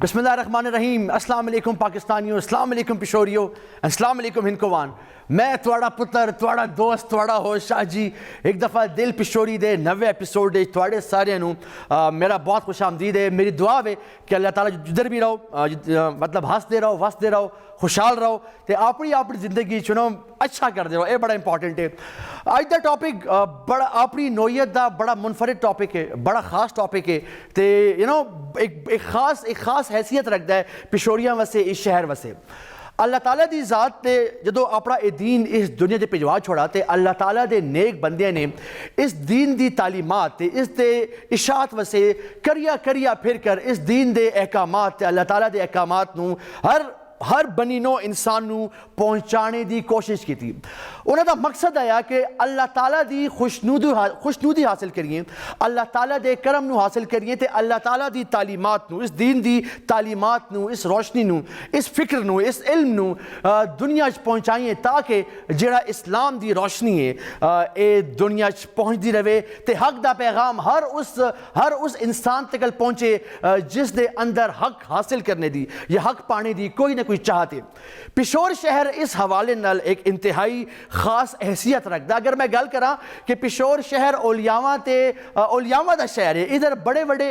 बिस्मिल्लाहिर्रहमानिर्रहीम। अस्सलाम वालेकुम पाकिस्तानियों, अस्सलाम वालेकुम पिशोरियो, अस्सलाम वालेकुम हिंदकोवान। मैं थोड़ा पुत्र, थोड़ा दोस्त, थोड़ा होश शाह जी एक दफ़ा दिल पिशोरी दे 90 एपिसोड थोड़े सारे मेरा बहुत खुश आमदीद है। मेरी दुआ है कि अल्लाह ताला जिधर भी रहो मतलब हंसते रहो, वसते रहो, खुशहाल रहो तो अपनी अपनी ज़िंदगी चुनो अच्छा करते रहो। ये बड़ा इंपॉर्टेंट है। अज का टॉपिक बड़ा अपनी नोयत का बड़ा मुनफरिद टॉपिक है, बड़ा खास टॉपिक है तो एक खास हैसियत रखता है पिशोरियां वसे, इस शहर वसे। अल्लाह ताला दी ज़ात ने जो अपना ये दीन इस दुनिया से भिजवा छोड़ा तो अल्लाह ताला दे नेक बंदे ने इस दीन की तालीमात इस दे इशात वसे करिया करिया फिर कर इस दीन के अहकामात अल्लाह ताला के अहकामात हर बनी नो इंसान नू पहुँचाने की कोशिश की थी। उन्होंने मकसद आया कि अल्लाह ताला दी खुशनूदी हासिल करिए, अल्लाह ताला दे करम नू हासिल करिए तो अल्लाह ताला दी तालीमात नू, इस दीन दी तालीमात नू, इस रोशनी नू, इस फिक्र नू, इस इल्म नू दुनिया च पहुँचाइए ताकि जिहड़ा इस्लाम दी रोशनी है ये दुनिया च पहुँचती रहे तो हक दा पैगाम हर उस इंसान तक पहुँचे जिस दे अंदर हक हासिल करने दी या हक पाने दी कोई ना कोई चाहते। पिशोर शहर इस हवाले नाल एक इंतहाई खास हैसियत रखता। अगर मैं गल करा कि पिशोर शहर ओलियावां दा शहर है, इधर बड़े बड़े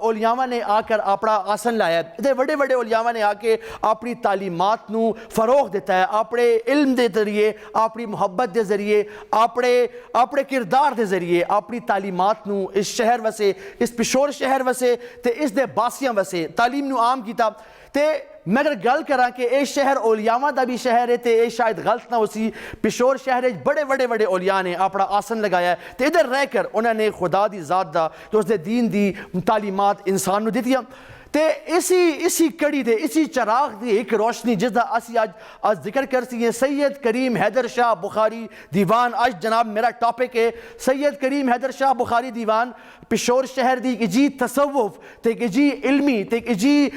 ओलियावां ने आकर अपना आसन लाया, इधर बड़े बड़े ओलियावां ने आके अपनी तालीमात नू फरोग देता है, अपने इल्म के जरिए, अपनी मुहब्बत के जरिए, अपने किरदार के जरिए अपनी तालीमात नू इस शहर वसे, इस पिशोर शहर वसे तो इस दे बासियां वसे तालीम नू आम किया। तो मैं अगर गल करा कि यह शहर ओलियावां का भी शहर है तो यह शायद गलत ना हो सी। पिशोर शहर बड़े बड़े बड़े ओलिया ने अपना आसन लगाया तो इधर रहकर उन्होंने खुदा की ज़ात का तो उसके दीन की तालीमात इंसान को दित्तियां। तो इसी कड़ी दे इसी चराग की एक रोशनी जिसका असी आज जिक्र कर सी सैयद करीम हैदर शाह बुखारी दीवान। आज जनाब मेरा टॉपिक है सैयद करीम हैदर शाह बुखारी दीवान। पिशोर शहर की एक जी तसव्वुफ तो एक जी इल्मी तो एक जी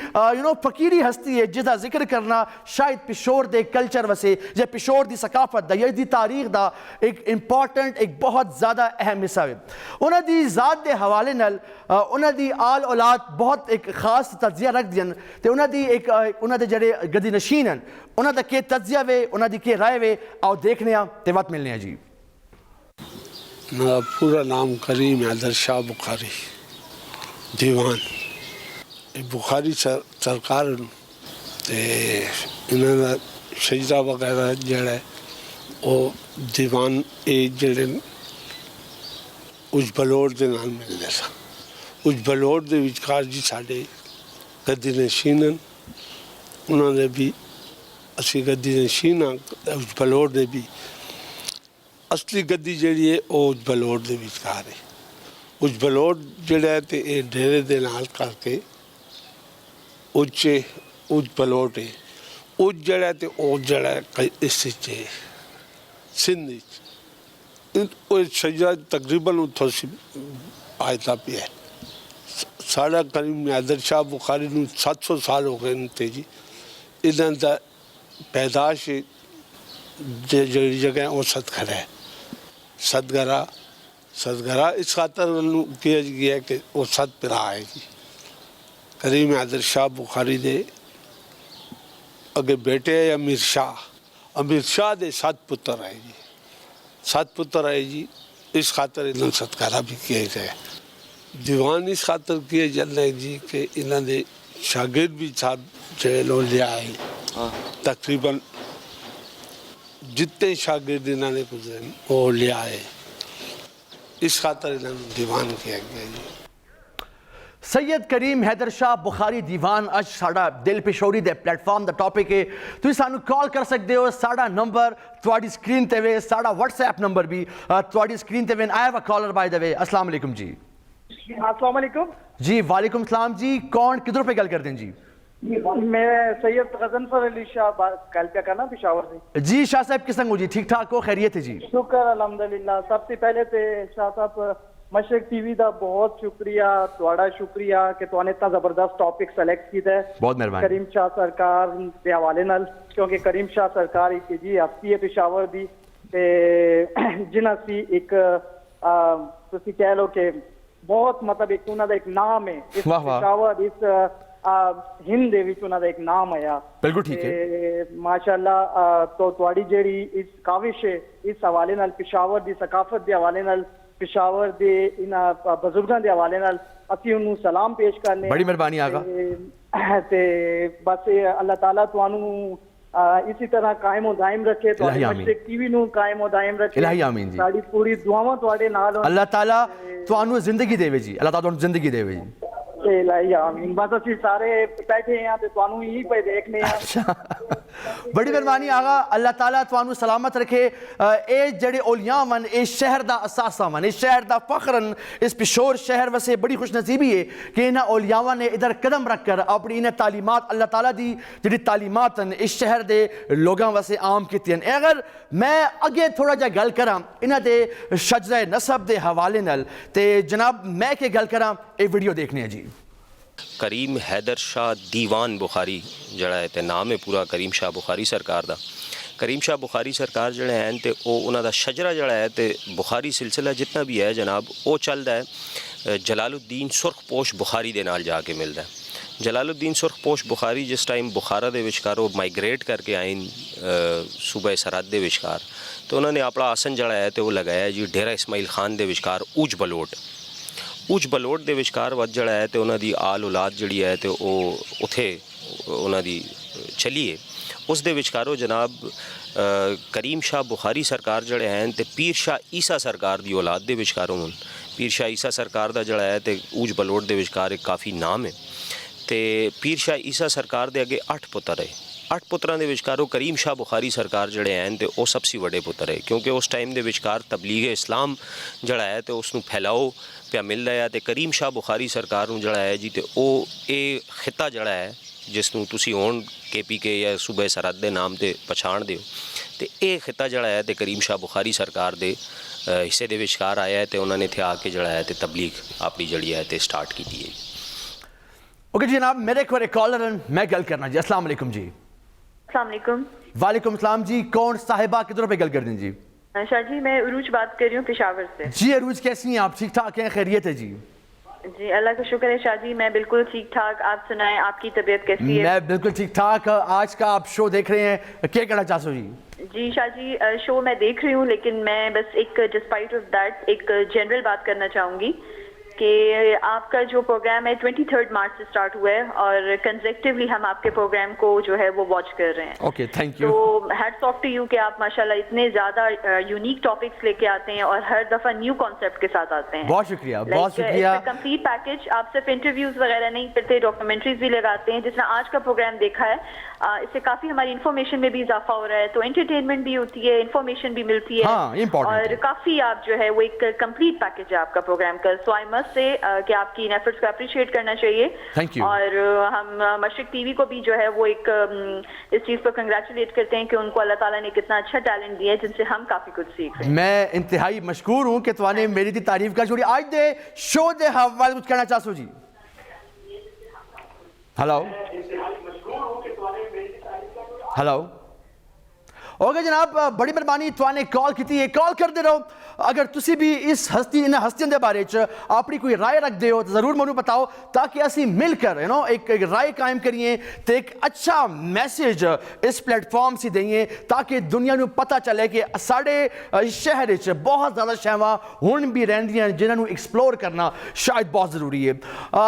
फकीरी हस्ती है जिसका जिक्र करना शायद पिशोर के कल्चर वसे या पिशोर की सकाफत या इसकी तारीख का एक इंपॉर्टेंट एक बहुत ज़्यादा अहम हिस्सा है। उन्होंने ज़ात के हवाले नाल उन्होंने आल औलाद बहुत एक खास तजिया रख दिया तो उन्होंने जेडे गद्दी नशीन हैं उन्होंने के तजिया वे उन्होंने के राय वे आओ देखने तो वक्त मिलने जी। मेरा पूरा नाम करीम हैदर शाह बुखारी दीवान। बुखारी सरकार इन्होंने शजरा वगैरह जड़ा वो दीवान जड़े उस बलोड़ के नाल मिलते सन। उस बलोड़ के विचकार जी साढ़े गद्दी नशीन उन्होंने भी असी गद्दी नशीन हाँ उस बलोड़ के भी असली गद्दी जी है वो उस बलोड़ के विचकार है। उस बलोड़ जड़ा है तो ये डेरे के नाल करके उच बलोड़ है उच जड़ा तो वो जड़ा इस सिंध शजरा तकरीबन उतो आयता पिया है। साढ़ा करीम हैदर शाह बुखारी 700 साल हो गए थे जी। इन्हों का पैदाश जी जगह वो सदगरा है। सदगरा इस खातर किया गया कि वो सद पिरा है जी। करीम हैदर शाह बुखारी दे अगे बेटे है अमीर शाह दे 7 पुत्र है जी। 7 पुत्र है जी। इस खातर इन्होंने सदगरा भी किया गया। दीवान इस खातर किए जाते हैं जी कि इन्होंने शागिर्द भी साहब जो लिया है तकरीबन जितने शागिर्द इन्होंने गुजरे वो लिया है। इस खातर इन्होंने दीवान किया गया जी। सैयद करीम हैदर शाह बुखारी दीवान अज साड़ा दिल पिशोरी दे प्लेटफॉर्म का टॉपिक है। तुम सानू कॉल कर सकते हो। साड़ा नंबर थोड़ी स्क्रीन ते वे, साड़ा व्हाट्सएप नंबर भी थोड़ी स्क्रीन ते वे। I have a caller by the way. अस्सलाम वालेकुम जी। अस्सलाम वालेकुम जी वालेकुम सलाम जी। कौन किधर पे गल करते हैं जी? मैं सैयद गजनफर अली शाह गल पे करना पिशावर से जी। शाह साहब किस संग हो जी? ठीक ठाक हो? खैरियत है जी? शुक्र अल्हम्दुलिल्लाह। सबसे पहले तो शाह साहब मशरक टीवी का बहुत शुक्रिया, थोड़ा शुक्रिया कि तुमने इतना जबरदस्त टॉपिक सेलेक्ट किया है। बहुत मेहरबानी। करीम शाह सरकार के हवाले नाल क्योंकि करीम शाह सरकार एक जी हस्ती है पिशावर दी जिन्हां सी एक तुसी कह लो कि बहुत मतलब एक उन्होंने एक नाम है इस पिशावर इस हिंद दे विच उन्हां दा एक नाम आया। बिल्कुल ठीक है। ते माशाअल्लाह तो तुहाड़ी जेह्ड़ी इस काविश है इस हवाले नाल पिशावर दी सकाफत दे हवाले नाल पिशावर दे इन्हां बजुर्गां दे हवाले नाल असीं उन्नू सलाम पेश करने। बड़ी मेहरबानी आगा। ते बस अल्लाह ताला तुहानू इसी तरह कायम व दायम रखे, इलाही आमीन। मशरिक टीवी नू कायम व दायम रखे। इलाही आमीन जी। साडी पूरी दुआवां तुहाडे नाल होन। अल्लाह ताला तुहानू जिंदगी देवे जी, अल्लाह ताला तुहानू जिंदगी देवे जी। इलाही आमीन। बस असीं सारे बैठे हैं ते तुहानू ही पे देखने हैं। अच्छा बड़ी मेहरबानी आगा, अल्लाह ताला तुहानू सलामत रखे। ए जेड़े औलिया वन ए शहर दा असासा वन, ए शहर दा फखरन। इस पिशोर शहर वसे बड़ी खुशनसीबी है कि इन्हां औलियावां ने इधर कदम रख कर अपनी इन्हें तालीमात अल्लाह ताला दी जेड़ी तालीमात न इस शहर दे लोगों वसे आम कीतियां। अगर मैं अगे थोड़ा जा गल करां इन्हां दे शजरे नसब दे हवाले नाल ते जनाब मैं के गल करां ए वीडियो देखने है जी। करीम हैदर शाह दीवान बुखारी जड़ा है ते नाम है पूरा करीम शाह बुखारी सरकार दा। करीम शाह बुखारी सरकार जड़े हैं ते उन्हां दा शजरा जड़ा है ते बुखारी सिलसिला जितना भी है जनाब वो चलदा है जलालुद्दीन सुरखपोश बुखारी दे नाल जाके मिलदा है। जलालुद्दीन सुरखपोश बुखारी जिस टाइम बुखारा दे विचकार वो माइग्रेट करके आए सूबे सरहद दे विचकार, तो उन्होंने अपना आसन जड़ा है तो वो लगाया जी डेरा इस्माइल खान दे विचकार ऊज बलोट दे विचकार वध जड़ा है तो उन्होंने आल औलाद जड़ी है तो वो उथे उन्होंने चलिए उस दे विचकारों जनाब करीम शाह बुखारी सरकार जड़े हैं तो पीर शाह ईसा सरकार दी औलाद दे विचकारों हूँ। पीर शाह ईसा सरकार दा जड़ा है तो ऊज बलोट दे विचकार एक काफ़ी नाम है। तो पीर शाह ईसा सरकार दे अगे 8 पुत्र है। 8 पुत्रां दे विचकारों करीम शाह बुखारी सरकार जड़े हैं तो वो सबसे बड़े पुत्र है, क्योंकि उस टाइम दे विचकार तबलीग इस्लाम जड़ा है तो उसनू फैलाओ पिया मिल रहा है। तो करीम शाह बुखारी सरकार नू जड़ा है जी तो वो ये खिता जड़ा है जिसनू तुसी हुण KPK या सूबे सरहद दे नाम ते पछाण दिओ, तो ये खिता जड़ा है तो करीम शाह बुखारी सरकार दे हिस्से दे विचकार आया है तो उन्होंने इत्थे आके जड़ा है तो तबलीग अपनी जड़ी है तो स्टार्ट की है। ओके जी जनाब मेरे को एक कॉलर मैं गल करना जी। अस्सलाम वालेकुम जी। अस्सलाम वालेकुम। वालेकुम सलाम जी। कौन साहिबा किधरों पे गल कर दें जी? शाह जी मैं उरूज बात कर रही हूँ पेशावर से। जी अरूज कैसी हैं आप? ठीक ठाक हैं? खैरियत है जी? जी अल्लाह का शुक्र है शाह जी, मैं बिल्कुल ठीक ठाक। आप सुनाएं आपकी तबीयत कैसी है? मैं बिल्कुल ठीक ठाक। आज का आप शो देख रहे हैं, क्या कहना चाहते हो जी? जी शाह जी शो मैं देख रही हूँ, लेकिन मैं बस एक डिस्पाइट ऑफ दैट एक जनरल बात करना चाहूँगी कि आपका जो प्रोग्राम है 23 मार्च से स्टार्ट हुआ है और कंसेक्टिवली हम आपके प्रोग्राम को जो है वो वॉच कर रहे हैं। Okay thank you. तो हैट्स ऑफ टू यू कि आप माशाल्लाह इतने ज़्यादा यूनिक टॉपिक्स लेके आते हैं और हर दफ़ा न्यू कॉन्सेप्ट के साथ आते हैं। बहुत शुक्रिया बहुत शुक्रिया। कंप्लीट पैकेज, आप सिर्फ इंटरव्यूज वगैरह नहीं करते, डॉक्यूमेंट्रीज भी लगाते हैं। जिसने आज का प्रोग्राम देखा है इससे काफ़ी हमारी इन्फॉर्मेशन में भी इजाफा हो रहा है, तो एंटरटेनमेंट भी होती है, इन्फॉर्मेशन भी मिलती है। हाँ, और काफ़ी आप जो है वो एक कंप्लीट पैकेज है आपका प्रोग्राम का। सो आई मस्ट से कि आपकी इन एफर्ट्स को अप्रिशिएट करना चाहिए। Thank you. और हम मशरिक टीवी को भी जो है वो एक इस चीज़ पर कंग्रेचुलेट करते हैं कि उनको अल्लाह ताला ने कितना अच्छा टैलेंट दिया है जिनसे हम काफ़ी कुछ सीख रहे हैं। मैं इंतहाई मशकूर हूँ कि तुमने मेरी दी तारीफ कर छोड़ी। आज दे शो दे हवाले कुछ कहना चाहते हो जी? हेलो हेलो ओके जनाब बड़ी मेहरबानी तुमने कॉल की, कॉल कर दे रहो। अगर तुसी भी इस हस्ती इन हस्तियों के बारे अपनी कोई राय रख दे हो तो ज़रूर मैनू बताओ, ताकि असी मिलकर एक राय कायम करिए तो एक अच्छा मैसेज इस प्लेटफॉर्म से देइए, ताकि दुनिया को पता चले कि साढ़े शहर बहुत ज़्यादा शहवां हुण भी रहिंदियां जिन्होंने एक्सप्लोर करना शायद बहुत ज़रूरी है।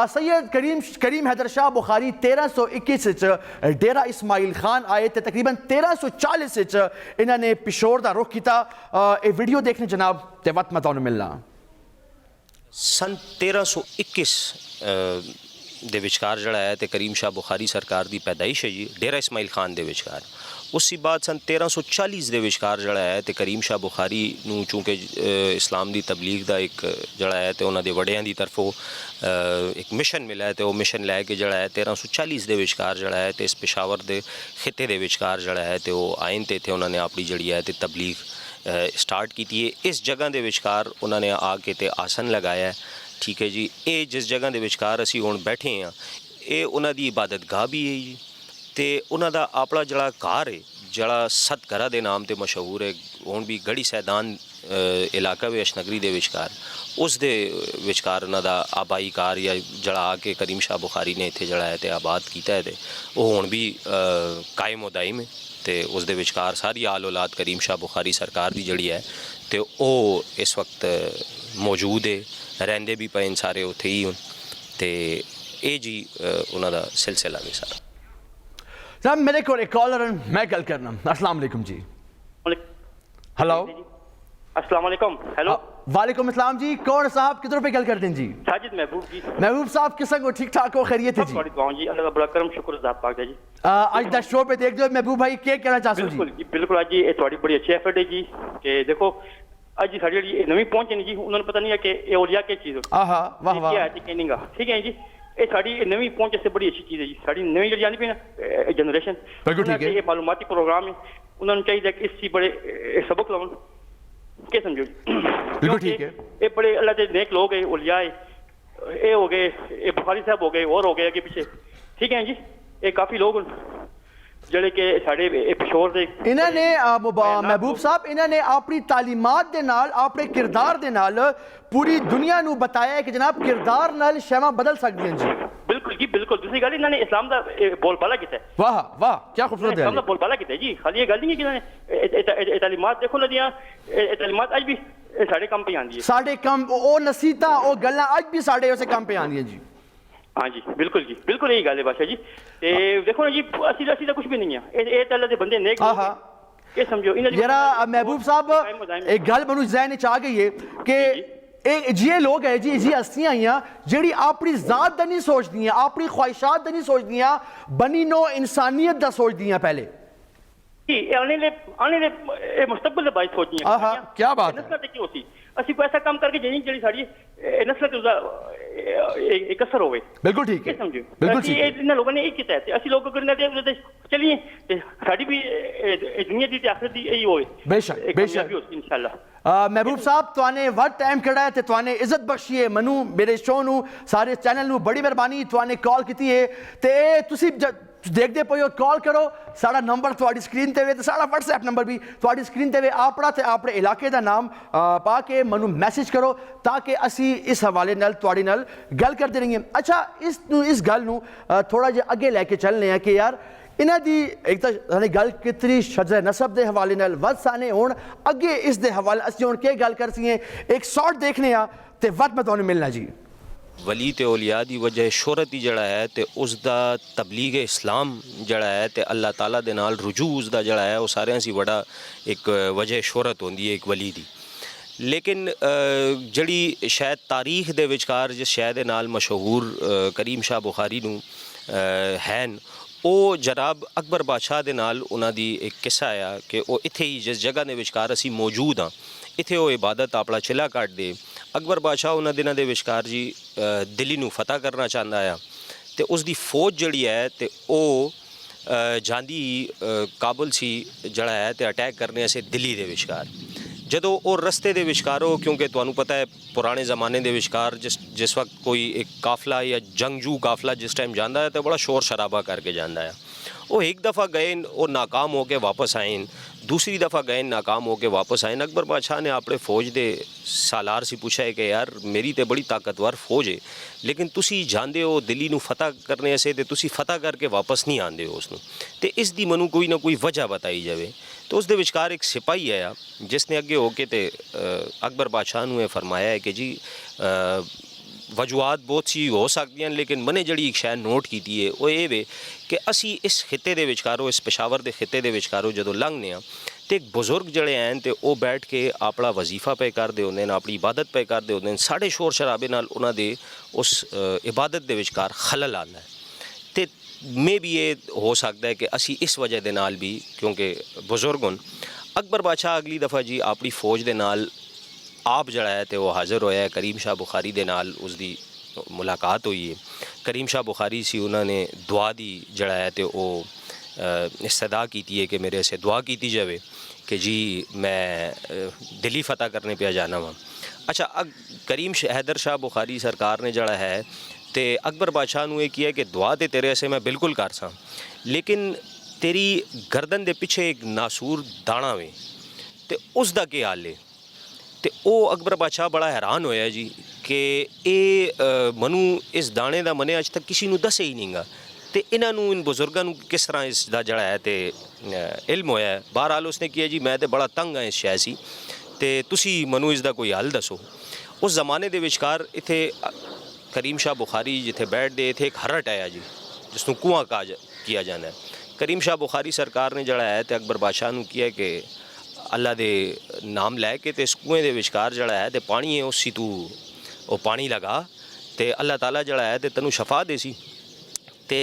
सैयद करीम हैदर शाह बुखारी 1321 डेरा इस्माइल खान आए थे, तकरीबन 1340 इन्होंने पिशोर का रुख किया। ये वीडियो देखने जनाब ते वक्त मैं तुहानू मिलना। सन 1321 दे विचकार जड़ा है तो करीम शाह बुखारी सरकार की पैदाइश है जी डेरा इस्माइल खान दे विचकार। उसी बाद सन 1340 दे विचकार जड़ा है तो करीम शाह बुखारी नू चूँकि इस्लाम की तबलीग का एक जड़ा है तो उन्होंने वड्डियां की तरफों एक मिशन मिला है, तो वो मिशन लैके जड़ा है 1340 दे विचकार जड़ा है तो इस पेशावर के खिते दे विचकार जड़ा है तो वो आए तो इतने उन्होंने अपनी जड़ी है तो तबलीग स्टार्ट की है। इस जगह के विचकार उन्होंने आके तो आसन लगाया है। ठीक है जी, ये जिस जगह के विचकार असी हुण बैठे हैं ये उन्हों की इबादत गाह भी है जी, तो उन्हों का अपना जड़ा घर है जड़ा सतघरा के नाम से मशहूर है। हुण भी गढ़ी सैदान इलाका वे अशनगरी दे विचकार उस दे विचकार उन्हां दा आबाई कार या जड़ा आके करीम शाह बुखारी ने इत्थे जड़ा है ते आबाद कीता है ते ओह हुण भी कायम व दायम है ते उस दे विचकार सारी आल औलाद करीम शाह बुखारी सरकार दी जड़ी है ते ओह इस वक्त मौजूद है, रहिंदे भी पे सारे उत्थे ही हुण ते ਇਹ जी उन्हां दा सिलसिला वे सारा। साहब मेरे को एक कॉलर मैं गल करना। अस्सलाम वालेकुम जी। हेलो अस्सलाम वालेकुम। हेलो वालेकुम अस्सलाम जी। कौन साहब किधर पे गल करते हैं जी? साजिद महबूब जी। महबूब साहब किसन को ठीक ठाक हो, खैरियत है जी? बड़ी दुआओं जी, अल्लाह का बड़ा करम शुक्र अदा पाक है जी। आज द शो पे देख दो महबूब भाई क्या कहना चाहते हो जी? बिल्कुल जी, बिल्कुल आज जी थोड़ी बड़ी अच्छी एफर्ट है जी कि देखो ਅੱਜ ਜੀ ਸਾਡੀ ਜਿਹੜੀ ਨਵੀਂ ਪਹੁੰਚ ਨਹੀਂ ਜੀ ਉਹਨਾਂ ਨੂੰ ਪਤਾ ਨਹੀਂ ਹੈ ਕਿ ਇਹ ਔਲੀਆ ਕੀ ਚੀਜ਼ ਆਹਾ ਵਾਹ ਵਾਹ ਕੀ ਹੈ ਜੀ ਕਹਿਣੀਗਾ ਠੀਕ ਹੈ ਜੀ। ਇਹ ਸਾਡੀ ਨਵੀਂ ਪਹੁੰਚ ਸੇ ਬੜੀ ਅੱਛੀ ਚੀਜ਼ ਹੈ ਜੀ। ਸਾਡੀ ਨਵੀਂ ਜਿਹੜੀ ਆਂਦੀ ਪਈ ਨਾ ਜਨਰੇਸ਼ਨ ਬਿਲਕੁਲ ਠੀਕ ਹੈ। ਇਹ ਮਾਲੂਮਾਤੀ ਪ੍ਰੋਗਰਾਮ ਹੈ ਉਹਨਾਂ ਨੂੰ ਚਾਹੀਦਾ ਕਿ ਇਸ ਚੀਜ਼ ਬੜੇ सबक ਲਾਉਣ ਕੀ ਸਮਝੋ ਜੀ। बिल्कुल ठीक है। ਇਹ ਬੜੇ ਅੱਲਾਹ ਦੇ नेक लोग है औलिया है, ये हो गए ये बुखारी साहब हो गए और हो गए आगे पीछे ठीक है जी। ये काफी लोग ਜਿਹੜੇ ਕਿ ਸਾਡੇ ਪਿਸ਼ੋਰ ਦੇ ਇਹਨਾਂ ਨੇ महबूब साहब इन्होंने अपनी तालीमात दे नाल अपने किरदार दे नाल पूरी दुनिया ਨੂੰ बताया है कि जनाब किरदार नाल शैवां बदल सकदियां जी। बिल्कुल जी बिल्कुल। दूसरी गल इन्होंने इस्लाम का बोलबाला किया है। वाह वाह क्या खूबसूरत है। इस्लाम का बोलबाला किया है जी। खाली ये गल नहीं है कि इन्होंने तालीमात देखो ना दियां तालीमात आज भी साढ़े काम पे आंदी है। साढ़े काम ओ नसीहतां ओ गल्लां आज भी साढ़े उसे काम पे आंदियां जी। हाँ जी बिल्कुल जी बिल्कुल यही गल है बादशाह जी। ते देखो ना जी असली तो कुछ भी नहीं है। ये तो अल्लाह दे बंदे नेक लोग हैं। ये समझो जरा महबूब साहब एक गल मनु ज़हन च आ गई है कि ये लोग है जी जी हस्तियां आइयां जेड़ी अपनी जात दा नहीं सोचदियां, अपनी ख्वाहिशात दा नहीं सोचदियां, बनी नो इंसानियत दा सोचदियां पहले आने मुस्तकबिल दे बारे सोचनी है। क्या बात है। नस्ल की होती ਅਸੀਂ ਕੋਈ ਐਸਾ ਕੰਮ ਕਰਕੇ ਜਿਹੜੀ ਸਾਡੀ ਨਸਲ ਤੇ ਉਹਦਾ ਇੱਕ ਅਸਰ ਹੋਵੇ। ਬਿਲਕੁਲ ਠੀਕ ਹੈ ਸਮਝੋ ਬਿਲਕੁਲ ਠੀਕ ਹੈ। ਇਹਨਾਂ ਲੋਕਾਂ ਨੇ ਇਹ ਕੀਤਾ ਹੈ ਤੇ ਅਸੀਂ ਲੋਕ ਕਰਨਾ ਤੇ ਚਲੀਏ ਤੇ ਸਾਡੀ ਵੀ ਦੁਨੀਆ ਦੀ ਤੇ ਆਖਰਤ ਦੀ ਇਹੀ ਹੋਵੇ। बेशक बेशक इंशाल्लाह। महबूब साहब तुआने वक्त टाइम कड़ा है ते तुआने इज्जत बख्शी है मनु मेरे शो नू सारे चैनल नू बड़ी मेहरबानी तुआने कॉल की है ते तुसी देखते पे हो कॉल करो। साड़ा नंबर थोड़ी स्क्रीन ते वे ते साड़ा व्हाट्सएप नंबर भी थोड़ी स्क्रीन ते वे अपना ते अपने इलाके का नाम पा के मनु मैसेज करो ताकि असी इस हवाले नाल तुहाडे नाल गल करते रहिए। अच्छा इस गल नू थोड़ा जिहा अगे लैके चलने हैं कि यार इन्हां दी एक तो गल कितनी शजर नसब के हवाले नाल वध साने हुण अगे इस दे हवाले असीं हुण के गल कर सीए एक शॉट देखने आ ते वध मैं तुहानूं मिलना जी। वली ते औलिया दी वजह शोहरत ही जड़ा है ते उसदा तबलीग इस्लाम जड़ा है ते अल्लाह ताला दे नाल रुजू उसदा जड़ा है वो सारे सी बड़ा एक वजह शोहरत होंदी है एक वली दी। लेकिन जड़ी शायद तारीख दे विचकार जिस शय दे नाल मशहूर करीम शाह बुखारी नूं हैन ਉਹ जनाब अकबर बादशाह दे नाल उन्हां दी एक किस्सा आया कि वो इत्थे ही जिस जगह दे विचकार असी मौजूद हाँ इत्थे वो इबादत अपना चिला कट दे। अकबर बादशाह उन्हां दिनां दे विचकार जी दिल्ली नूं फतह करना चाहता आ ते उसदी फौज जड़ी है ते वो जांदी काबुल सी जड़ा है ते अटैक करने से दिल्ली दे विचकार जदों और रस्ते दे विचकार हो क्योंकि तुहानूं पता है पुराने ज़माने दे विचकार जिस वक्त कोई एक काफला या जंगजू काफला जिस टाइम जाता है तो बड़ा शोर शराबा करके जाता है। वो एक दफ़ा गए और नाकाम होके वापस आए, दूसरी दफ़ा गए नाकाम होके वापस आए। अकबर बादशाह ने अपने फौज दे सालार से पूछा है कि यार मेरी तो बड़ी ताकतवर फौज है लेकिन तुसी जाते हो दिल्ली नूं फतह करने से ते तुसी फतह करके वापस नहीं आते हो उसनूं ते इस दी मनु कोई ना कोई वजह बताई जाए। तो उस दे विचकार एक सिपाही आया जिसने अगे होके ते अकबर बादशाह नूं फरमाया है कि जी वजूहत बहुत सी हो सकती हैं लेकिन मैंने जड़ी एक शय नोट की है वो ये वे कि असी इस खिते दे विचकारों इस पेशावर के खिते दे विचकारों जदों लंघने तो एक बुजुर्ग जड़े हैं तो वह बैठ के अपना वजीफा पे करते होंगे अपनी इबादत पे करते होंगे साढ़े शोर शराबे नाल उन्हां दे उस इबादत दे विचकार खलल आंदा है। तो में भी ये हो सकता है कि असी इस वजह के नाल भी क्योंकि बुजुर्ग हों अकबर बादशाह अगली दफ़ा जी अपनी फौज के नाल आप जड़ा है तो वह हाज़र होया है करीम शाह बुखारी दे नाल उसकी मुलाकात हुई है। करीम शाह बुखारी सी उन्होंने दुआ दी जड़ा है तो वह इस्तदा की है कि मेरे से दुआ की जाए कि जी मैं दिल्ली फतह करने पे जाना वहाँ। अच्छा करीम हैदर शाह बुखारी सरकार ने जड़ा है तो अकबर बादशाह ने यह किया कि दुआ तो तेरे से मैं बिल्कुल कर सा लेकिन तेरी गर्दन के पिछे एक नासूर दाना वे तो उसका क्या हाल है ਤੇ ਉਹ ਅਕਬਰ ਬਾਦਸ਼ਾਹ ਬੜਾ ਹੈਰਾਨ ਹੋਇਆ ਜੀ ਕਿ ਇਹ ਮਨੂੰ ਇਸ ਦਾਣੇ ਦਾ ਮਨੇ ਅੱਜ ਤੱਕ ਕਿਸੇ ਨੂੰ ਦੱਸੇ ਹੀ ਨਹੀਂਗਾ ਤੇ ਇਹਨਾਂ ਨੂੰ ਇਨ ਬਜ਼ੁਰਗਾਂ ਨੂੰ ਕਿਸ ਤਰ੍ਹਾਂ ਇਸ ਦਾ ਜਿਹੜਾ ਹੈ ਤੇ ਇਲਮ ਹੋਇਆ ਹੈ। ਬਹਰਹਾਲ ਉਸਨੇ ਕਿਹਾ ਜੀ ਮੈਂ ਤੇ ਬੜਾ ਤੰਗ ਆ ਇਸ ਸ਼ੈ ਸੀ ਤੇ ਤੁਸੀਂ ਮੈਨੂੰ ਇਸ ਦਾ ਕੋਈ ਹੱਲ ਦੱਸੋ। ਉਸ ਜ਼ਮਾਨੇ ਦੇ ਵਿਚਕਾਰ ਇੱਥੇ ਕਰੀਮ ਸ਼ਾਹ ਬੁਖਾਰੀ ਜਿੱਥੇ ਬੈਠਦੇ ਇੱਥੇ ਇੱਕ ਹਰਟ ਆਇਆ ਜੀ ਜਿਸ ਨੂੰ ਕੂਆਂ ਕਿਹਾ ਜਾਂਦਾ ਹੈ। ਕਰੀਮ ਸ਼ਾਹ ਬੁਖਾਰੀ ਸਰਕਾਰ ਨੇ ਜਿਹੜਾ ਹੈ ਤੇ ਅਕਬਰ ਬਾਦਸ਼ਾਹ ਨੂੰ ਕਿਹਾ ਕਿ ਅੱਲਾ ਦੇ ਨਾਮ ਲੈ ਕੇ ਤੇ ਇਸ ਕੂਏ ਦੇ ਵਿਚਕਾਰ ਜਿਹੜਾ ਹੈ ਤੇ ਪਾਣੀ ਹੈ ਉਸੀ ਤੂੰ ਉਹ ਪਾਣੀ ਲਗਾ ਤੇ ਅੱਲਾਹ ਤਾਲਾ ਜਿਹੜਾ ਹੈ ਤੇ ਤੈਨੂੰ ਸ਼ਫਾ ਦੇ ਸੀ। ਤੇ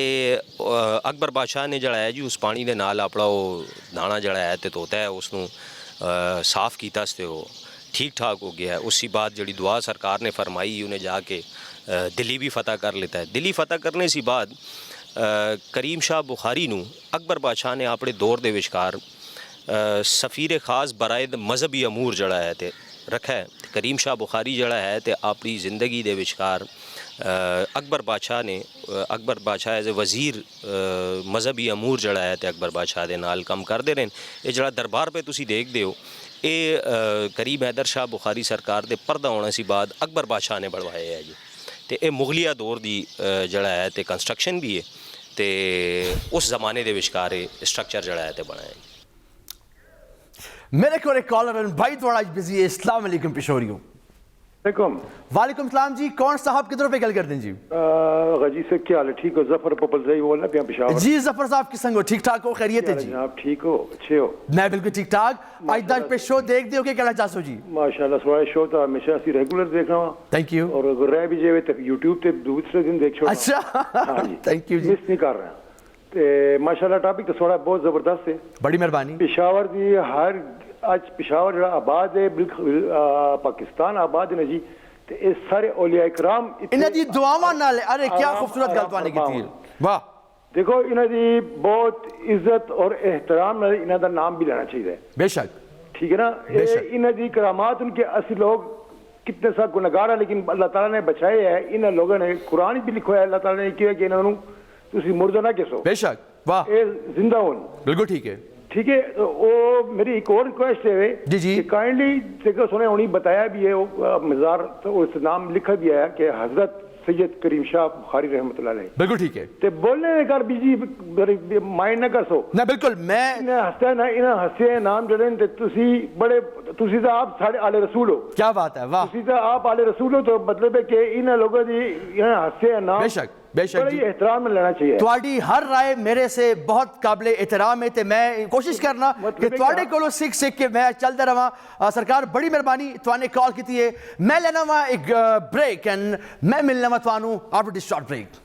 ਅਕਬਰ ਬਾਦਸ਼ਾਹ ਨੇ ਜਿਹੜਾ ਹੈ ਜੀ ਉਸ ਪਾਣੀ ਦੇ ਨਾਲ ਆਪਣਾ ਉਹ ਦਾਣਾ ਜਿਹੜਾ ਹੈ ਤੇ ਧੋਤਾ ਹੈ ਉਸਨੂੰ ਸਾਫ਼ ਕੀਤਾ ਤੇ ਉਹ ठीक ठाक हो गया है। उसी बाद जड़ी दुआ सरकार ने फरमाई उन्हें जाके दिल्ली भी फतह कर लेता है। दिल्ली फतह करने से बाद करीम शाह बुखारी नू अकबर बादशाह ने अपने दौर के विचकार सफ़ीर खास बराए मजहबी अमूर जड़ा है तो रखा है। करीम शाह बुखारी जड़ा है तो अपनी ज़िंदगी के विचकार अकबर बादशाह एज ए वज़ीर मजहबी अमूर जड़ा है तो अकबर बादशाह के नाल काम करते रहे। ये जड़ा दरबार पे तुसी देखते हो ये करीम हैदर शाह बुखारी सरकार के पर्दा होने से बाद अकबर बादशाह ने बनवाया है जी। तो ये मुगलिया दौर की जड़ा है तो कंस्ट्रक्शन भी है तो उस ज़माने के विचकार स्ट्रक्चर जड़ा है तो बनाया है। मेरे को एक कॉलर भाई थोड़ा बिजी है। अस्सलाम वालेकुम पिशोरियो। वालेकुम सलाम जी। कौन साहब किधर पे गल करते हैं जी? गजी से क्या हाल है? ठीक हो? जफर पपलजाई बोलना पिया पेशावर। जी जफर साहब किस संग हो? ठीक ठाक हो? खैरियत है जी? आप ठीक हो? अच्छे हो? मैं बिल्कुल ठीक ठाक। आज तक पे शो देख दियो के कहना चाहते हो जी? माशाल्लाह स्वाय शो तो हमेशा सी रेगुलर देख रहा हूं। Thank you. और अगर रह भी जावे तो YouTube पे दूसरे दिन देख छोड़। अच्छा हां जी थैंक यू जी। मिस नहीं कर रहा ते माशाल्लाह टॉपिक तो थोड़ा बहुत जबरदस्त है। बड़ी मेहरबानी। पेशावर दी हर आज पेशावर जड़ा आबाद है बिल्कुल पाकिस्तान आबाद है ना जी। ते इस सारे औलिया इकराम इन्हां दी दुआवां नाल अरे क्या खूबसूरत गल तुहाने कीती है। वाह देखो इन्हां दी बहुत इज्जत और एहतराम नाल इन्हां दा नाम भी लेना चाहिए। बेशक ठीक है ना। इन्हां दी करामात उनके असली लोग कितने सा गुनहगार है लेकिन अल्लाह ताला ने बचाए है। इन लोगों ने कुरान भी लिखा है अल्लाह ताला ने किया कि इन्होंने तुसी मुर्दा ना किसो। बेशक वाह ये जिंदा होन बिल्कुल ठीक है। ठीक है। वो मेरी एक और रिक्वेस्ट है जी जी कि काइंडली देखो सुने उन्हें बताया भी है वो मज़ार तो उस नाम लिखा भी है कि हजरत सैयद करीम शाह बुखारी रहमतुल्लाह अलैह। बिल्कुल ठीक है। ते बोलने कर बीजी माइंड ना कर सो ना बिल्कुल मैं इन्हें हंसता ना इन्हें हंसे नाम जड़े ते तुसी बड़े तुसी तो आप साढ़े आले रसूल हो। क्या बात है वाह। तुसी तो आप आले रसूल हो तो मतलब है कि इन लोगों दी इन्हें हंसे नाम बेशक बेशक बड़ा जी। एहतराम में लेना चाहिए। ਤੁਹਾਡੀ हर राय मेरे से बहुत काबिल एहतराम है ते मैं कोशिश करना कि ਤੁਹਾਡੇ ਕੋਲੋਂ सीख के मैं चलता रहा। सरकार बड़ी मेहरबानी तुहाने कॉल की है। मैं लेना वा एक ब्रेक एंड मैं मिलना वा तुहानू after this short break.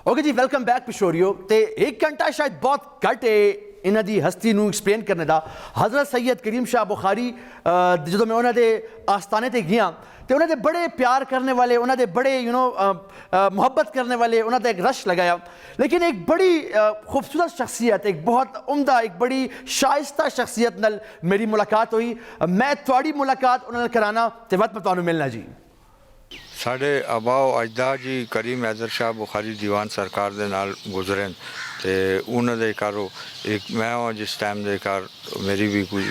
Okay जी वेलकम बैक पिशोरियो। तो एक घंटा शायद बहुत घट है इन्हां दी हस्ती नूं एक्सप्लेन करने का। हज़रत सैयद करीम शाह बुखारी जो मैं उन्होंने आस्थाने ते गया तो उन्होंने बड़े प्यार करने वाले उन्होंने बड़े मुहब्बत करने वाले उन्होंने एक रश लगाया। लेकिन एक बड़ी खूबसूरत शख्सियत एक बहुत उम्दा एक बड़ी शाइस्ता शख्सियत नाल मेरी मुलाकात हुई। मैं थोड़ी मुलाकात उन्होंने कराना तो वक्त मैं तुहानू मिलना जी। साढ़े आबाओ अजदाद जी करीम हैदर शाह बुखारी दीवान सरकार दे नाल गुजरे तो उन्होंने कारो एक मैं जिस टाइम दे कार मेरी भी कोई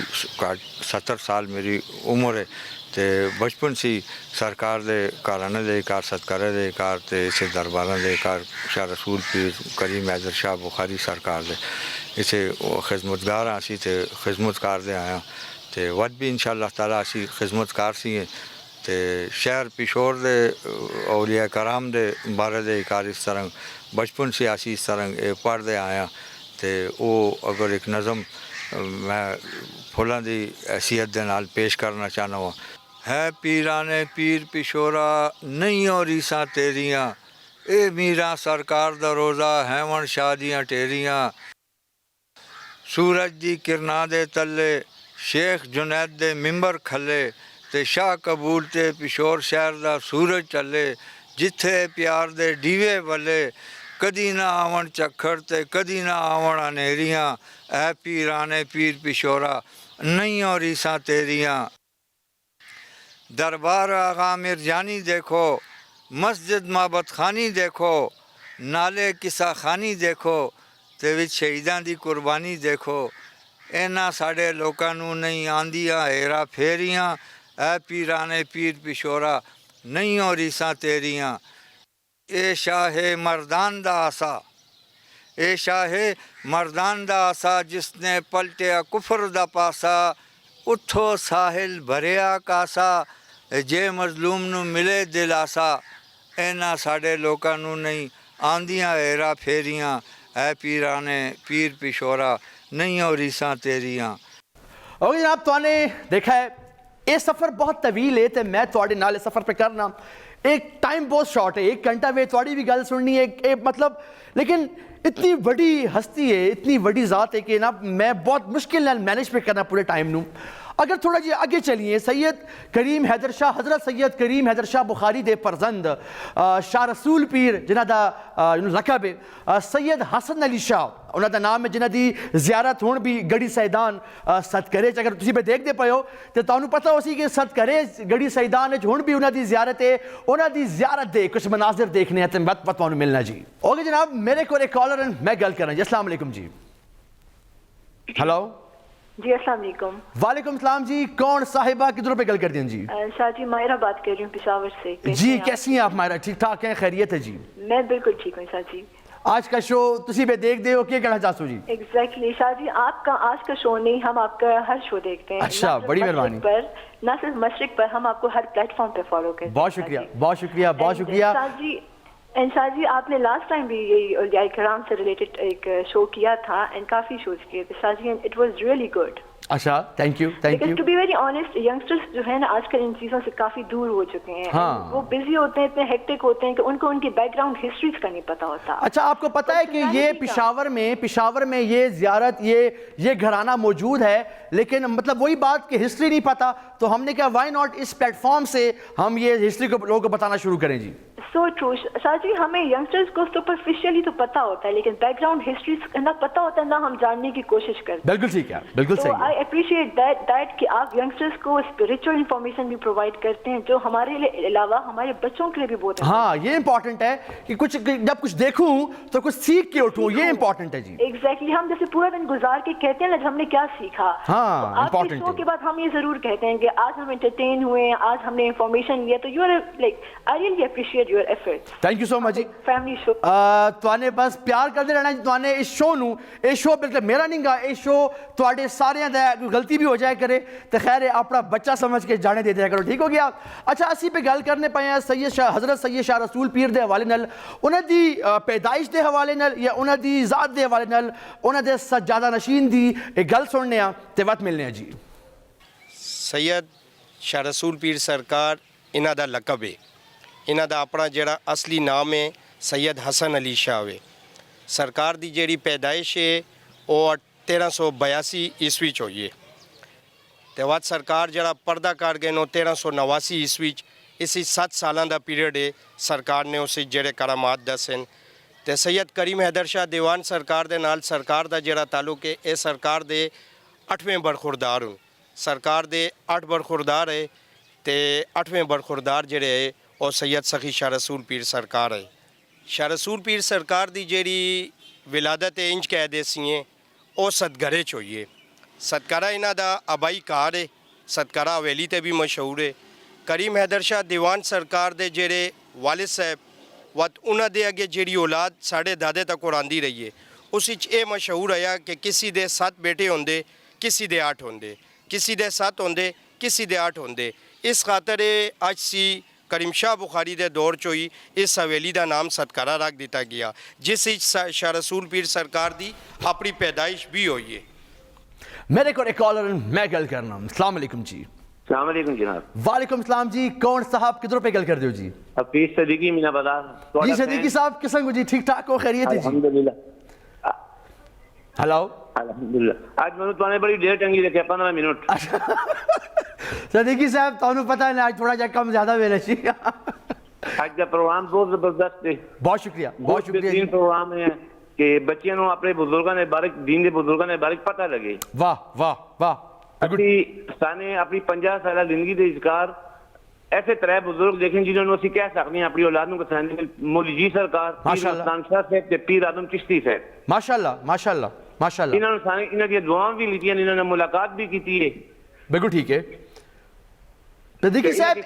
70 साल मेरी उम्र है तो बचपन से सरकार दे घराने दे कार सतकारे दे कार तो इसे दरबारा दे कार शाह रसूल पीर करीम हैदर शाह बुखारी सरकार दे इसे खिदमतगार असी तो खिदमतकार दे आया तो वत भी इंशाअल्लाह ताला असी खिदमतकार सी हैं तो शहर पिशोर दे औलिया कराम दे बारे दे कार इस तरह बचपन से असी इस तरह पढ़ते आया तो वो अगर एक नज़म मैं फुलों की हैसियत दे नाल पेश करना चाहना वा। है पीराने पीर पिशोरा नहीं और रीसा तेरियां ए मीरा सरकार दा रोज़ा हैवन शाह दियां टेरियां सूरज दी किरनां दे तले शेख जुनैद दे मिंबर खले ते शाह कबूल ते पिशोर शहर दा सूरज चले जिथे प्यार दे डीवे वले कदी ना आवन चक्खड़ ते कदी ना आवन अनेरियां ऐ पीराने पीर पिशोरा नहीं और रीसां तेरियां दरबार आगा मिर्जानी देखो मस्जिद माबत खानी देखो नाले किसा खानी देखो ते विच शहीदां दी कुर्बानी देखो इन्हां साडे लोकां नूं नहीं आंदियां हेरा फेरियां ऐ पीराने पीर पिशोरा नहीं और रीसां तेरियां ए शाहे मर्दान दा आसा ए शाहे मर्दान दा आसा जिसने पलटिया कुफर दा पासा उठो साहिल भरिया कासा जे मजलूम नूं मिले दिलासा इन्हां साडे लोकां नूं नहीं आंदियां हेरा फेरियां ऐ पीराने पीर पिशोरा नहीं और रीसां तेरियां। ओके जनाब, तुआने देखा है ये सफ़र बहुत तवील है तो मैं तुहाडे नाल सफ़र पे करना एक टाइम बहुत शॉर्ट है, 1 घंटा में तुहाडी भी गल सुननी है मतलब, लेकिन इतनी बड़ी हस्ती है, इतनी बड़ी ज़ात है कि ना मैं बहुत मुश्किल नाल मैनेज पे करना पूरे टाइम नूं। अगर थोड़ा जी आगे चलिए, सैयद करीम हैदर शाह, हज़रत सैयद करीम हैदर शाह बुखारी दे परजंद शाह रसूल पीर जिन्हां दा लकब है सैयद हसन अली शाह, उन्हां दा नाम है, जिन्हां दी ज़ियारत हुण भी गढ़ी सैदान सतकरे च अगर तुसीं देखदे पए हो तो तुहानूं पता हो सी कि सतकरे गढ़ी सैदान च हुण भी उन्हां दी ज़ियारत है, उन्हां दी ज़ियारत दे कुछ मनाजिर देखने हैं तो वक्त तुहानूं मिलना जी। ओके जनाब, मेरे को एक कॉलर मैं गल करां जी। अस्सलाम वालेकुम जी। हेलो जी, अस्सलाम वालेकुम। वालेकुम सलाम जी, कौन साहिबा किधरों पे गल कर दी जी? शाह जी, मायरा बात कर रही हूँ पेशावर से। जी कैसी हैं आप मायरा? ठीक ठाक हैं, खैरियत है जी? मैं बिल्कुल ठीक हूँ शाह जी। आज का शो तुसी पे देख दे हो, क्या कहना चाहते हो जी? एग्जैक्टली शाह जी, आपका आज का शो नहीं, हम आपका हर शो देखते हैं। अच्छा, बड़ी मेहरबानी। ना सिर्फ मशरिक पर, हम आपको हर प्लेटफॉर्म पे फॉलो करते हैं। बहुत शुक्रिया, बहुत शुक्रिया, बहुत शुक्रिया। शाह जी, एंड शाह जी, आपने लास्ट टाइम भी यही औलिया किराम से रिलेटेड एक शो किया था एंड काफी शोज किए थे Shah ji, and it was really good. अच्छा, thank you, thank you. To be very honest, youngsters जो है ना आजकल इन चीजों से काफी दूर हो चुके हैं। हाँ। वो बिजी होते हैं, इतने हेक्टिक होते हैं कि उनको उनकी बैकग्राउंड हिस्ट्रीज का नहीं पता होता। अच्छा, आपको पता है कि ये पेशावर में ये ज़ियारत ये घराना मौजूद है, लेकिन मतलब वही बात कि हिस्ट्री नहीं पता, तो हमने कहा व्हाई नॉट इस प्लेटफॉर्म से हम ये हिस्ट्री को लोगों को बताना शुरू करें जी। सो ट्रू शाह जी, हमें यंगस्टर्स को सुपरफिशियली तो पता होता है, लेकिन बैकग्राउंड हिस्ट्री ना पता होता है, ना हम जानने की कोशिश करते हैं। बिल्कुल ठीक है, बिल्कुल सही है। आई अप्रिशिएट दैट कि आप यंगस्टर्स को स्पिरिचुअल इंफॉर्मेशन भी प्रोवाइड करते हैं, जो हमारे लिए अलावा हमारे बच्चों के लिए भी बहुत हाँ, ये इंपॉर्टेंट है कि जब कुछ देखूं तो कुछ सीख के उठूं, ये इंपॉर्टेंट है जी। एग्जैक्टली, हम जैसे पूरा दिन गुजार के कहते हैं ना हमने क्या सीखा। हाँ, आपके शो के बाद हम ये जरूर कहते हैं कि आज हम एंटरटेन हुए, आज हमने इंफॉर्मेशन लिया, तो you are like I really appreciate your efforts. Thank you so much जी। फैमिली शो तुआने बस प्यार करते रहना जी। तुआने इस शो नू, इस शो बिल्कुल मेरा नहीं गा, इस शो तुआडे सारे दा कोई गलती भी हो जाए करे तो खैर अपना बच्चा समझ के जाने दे दिया करो, ठीक हो गया। अच्छा, असी पे गल करने पाए हैं हज़रत सैयद शाह रसूल पीर दे हवाले नाल, उन्हां दी पैदाइश दे हवाले नाल या उन्हां दी ज़ात दे हवाले नाल, उन्हां दे सज्जादा नशीन दी एक गल सुनने आ ते वक्त मिलने जी। सैयद शाह रसूल पीर सरकार इन्हां दा लकब है, इन्हां दा अपना जिहड़ा असली नाम है सैयद हसन अली शाह है। सरकार दी जिहड़ी पैदाइश है वो 1382 ईस्वी च होई है, ते बाद सरकार जिहड़ा पर्दा कर गए नो 1389 ईस्वी च। इसी 7 सालां दा पीरियड है, सरकार ने उस जिहड़े करामात दस्से न। ते सैयद करीम हैदर शाह दीवान सरकार दे नाल सरकार दा जिहड़ा ताल्लुक है, ये सरकार दे 8वें बरखुरदार हूँ। सरकार दे 8 बरखुरदार है, ते 8वें बरखुरदार जिहड़े है और सैयद सखी शाह रसूल पीर सरकार है। शाह रसूल पीर सरकार दी जेड़ी विलादत है इंज कह दे सी वो सतगरे च होई है। सतकारा इन्हां दा आबाई कार है, सतकारा हवेली ते भी मशहूर है। करीम हैदर शाह दीवान सरकार दे जेड़े वालिद साहब वत उन्हां दे अगे जेड़ी औलाद साढ़े दादे तक आंदी रही है, उस ये मशहूर होया कि किसी दे 7 बेटे होंदे, किसी दे 8 होंदे, किसी दे 7 होंदे, किसी दे 8 होंदे। इस खातर अज सी करीम शाह बुखारी दे दौर चो ही इस हवेली का नाम सतकारा रख दिता गया, जिस शाह रसूल पीर सरकार दी अपनी पैदाइश भी हुई है। मेरे को एक कॉलर मैं गल करना। अस्सलाम वालेकुम जी। अस्सलाम वालेकुम जनाब। वालेकुम सलाम जी, कौन साहब किधरों पे गल कर दो जी? हफीज सदीकी मीना बाजार। जी सदीकी साहब किसन जी, ठीक ठाक हो, खैरियत है जी? अल्हम्दुलिल्लाह। हेलो अल्हम्दुलिल्लाह आज मैंने तुम्हारे बड़ी देर टंगी रखे 15 मिनट। सदीकी साहब तुहानू पता है ना आज थोड़ा जा कम ज्यादा वेले सी आज का प्रोग्राम बहुत जबरदस्त है। बहुत शुक्रिया बेहतरीन प्रोग्राम है कि बच्चियां ਨੂੰ ਆਪਣੇ ਬਜ਼ੁਰਗਾਂ ਦੇ ਬਾਰੇ दीन ਦੇ ਬਜ਼ੁਰਗਾਂ ਦੇ ਬਾਰੇ ਪਤਾ ਲੱਗੇ। वाह वाह वाह। ਅਸੀਂ ਸਾਨੇ ਆਪਣੀ 50 ਸਾਲਾ ਜ਼ਿੰਦਗੀ ਦੇ ਵਿਚਕਾਰ ऐसे तरह बुजुर्ग देखें जिन्होंने ਅਸੀਂ ਕਹਿ ਸਕਦੇ ਹਾਂ ਆਪਣੀ ਔਲਾਦ ਨੂੰ ਕਸਾਂਦੇ ਮੌਲੀ ਜੀ ਸਰਕਾਰ माशाल्लाह ਸ਼ਾਹ ਸਾਹਿਬ ਤੇ ਪੀਰ ਆਦਮ ਚਿਸ਼ਤੀ ਸਾਹਿਬ माशाल्लाह माशाल्लाह माशाल्लाह। ਇਹਨਾਂ ਨੂੰ ਸਾਰੇ ਇਹਨਾਂ ਦੀਆਂ ਦੁਆਵਾਂ ਵੀ ਲਿਖੀਆਂ ਇਹਨਾਂ ਨਾਲ ਮੁਲਾਕਾਤ ਵੀ ਕੀਤੀ ਹੈ। बिल्कुल ठीक है। सदीकी साहब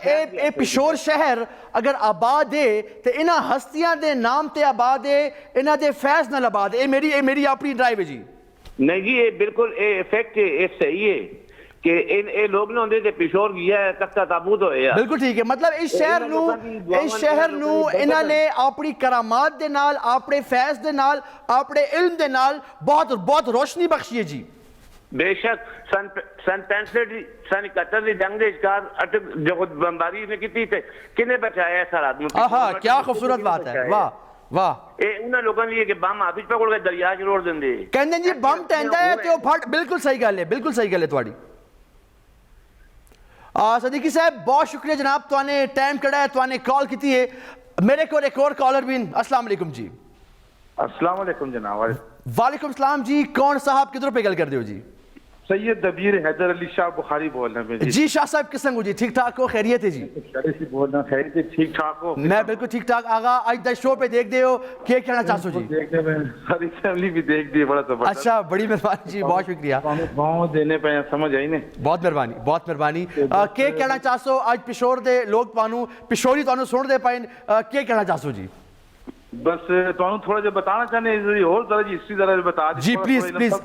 ए पिशोर शहर अगर आबाद है तो इन्हां हस्तियां दे नाम ते आबाद है, इन्हां दे फैज नाल आबाद है। ए मेरी अपनी ड्राइव है जी। नहीं जी ये बिल्कुल ये फैक्ट है, ये सही है कि ये लोग ना होंदे ते पिशोर गया है तख्ता ताबूत होया। बिल्कुल ठीक है। मतलब इस शहर नू इन्हां ने अपनी करामात दे नाल, अपने फैज दे नाल, अपने इल्म दे नाल बहुत रोशनी बख्शी है जी। बेशक सन 65 सन 71 ਦੀ ਜੰਗ ਦੇ ਵਿਚਕਾਰ ਅਟਕ ਜੋ ਬੰਬਾਰੀ ਨੇ ਕੀਤੀ ਤੇ ਕਿਨੇ ਬਚਾਇਆ ਇਸ ਹਾਲਾਤ ਨੂੰ। आहा क्या खूबसूरत बात है। वाह वाह। ਇਹ ਉਹਨਾਂ ਲੋਕਾਂ ਲਈ ਕਿ ਬੰਮ ਹੱਥ ਵਿੱਚ ਪਕੜ ਕੇ ਦਰਿਆ 'ਚ ਰੋੜ ਦਿੰਦੇ ਕਹਿੰਦੇ ਜੀ ਬੰਮ ਟੈਂਦਾ ਹੈ ਤੇ ਉਹ ਫਟ। ਬਿਲਕੁਲ ਸਹੀ ਗੱਲ ਹੈ, ਬਿल्कुल सही गल है ਤੁਹਾਡੀ। सदीकी साहब बहुत शुक्रिया जनाब, तुआने टाइम कड़ा है, तुआने कॉल की है। मेरे को एक और कॉलर भी। अस्सलाम वालेकुम जी। अस्सलाम वालेकुम जनाब। वालेकुम सलाम जी। कौन साहब किधरों पे गल कर दो जी? सैयद दबीर हैदर अली शाह बुखारी बोल रहे हैं जी। शाह साहब किस संग जी? ठीक ठाक हो? खैरियत है जी? बोल रहे हैं खैरियत है, ठीक ठाक हो? मैं बिल्कुल ठीक ठाक। आगा आज द शो पे देख दे हो, क्या कहना चाहते हो जी? देखने में सारी फैमिली भी देख दी, बड़ा जबरदस्त। अच्छा बड़ी मेहरबानी जी, बहुत शुक्रिया। गाँव देने पे समझ आई ने, बहुत मेहरबानी बहुत मेहरबानी। क्या कहना चाहते हो आज पिशोर दे लोग पानू पिशोरी तुहानू सुन दे पाए, क्या कहना चाहते हो जी? बस तुहानू थोड़ा जो बताना चाहने और जरा जी हिस्ट्री जरा बता दी जी। प्लीज